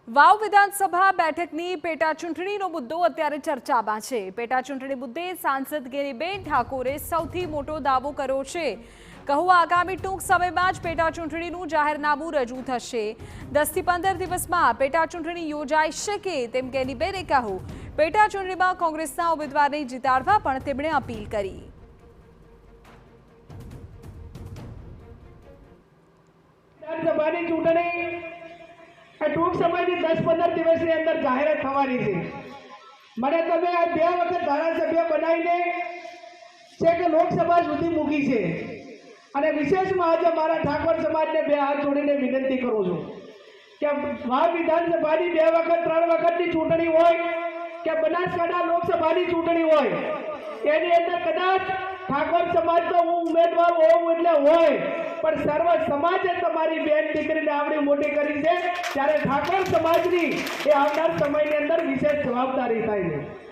વાવ વિધાનસભા બેઠકની પેટા ચૂંટણીનો મુદ્દો અત્યારે ચર્ચામાં છે। પેટા ચૂંટણી મુદ્દે સાંસદ ગેનીબેન ઠાકોરે સૌથી મોટો દાવો કર્યો છે। કહું આગામી ટૂંક સમયમાં જ પેટા ચૂંટણીનું જાહેરનામું રજૂ થશે। 10 થી 15 દિવસમાં પેટા ચૂંટણી યોજાઈ શકે તેમ ગેનીબેને કહ્યું। પેટા ચૂંટણીમાં કોંગ્રેસના ઉમેદવારને જીતાડવા પણ તેમણે અપીલ કરી। विधानसभा चूंटणी टूंक समय 10-15 दिवस अंदर जाहिरात थवानी छे। मने तमे आ 2 वखत धारासभ्य बनावीने छेक लोकसभा सुधी मूकी छे अने विशेषमां आज मारा ठाकोर समाजने 2 हाथ जोड़ीने विनंती करूं छुं के वाव विधानसभानी 2 वखत 3 वखतनी चूंटणी होय के बनासकांठा लोकसभानी चूंटणी होय एनी अंदर कदाच ठाकोर समाज तो हूँ उम्मीदवार होऊं एटले होय पर सर्व समाजे तमारी बेन दीकरीने आवडी मोटी करी छे त्यारे ठाकोर समाजनी ए आवनार समयनी अंदर विशेष जवाबदारी थाय छे।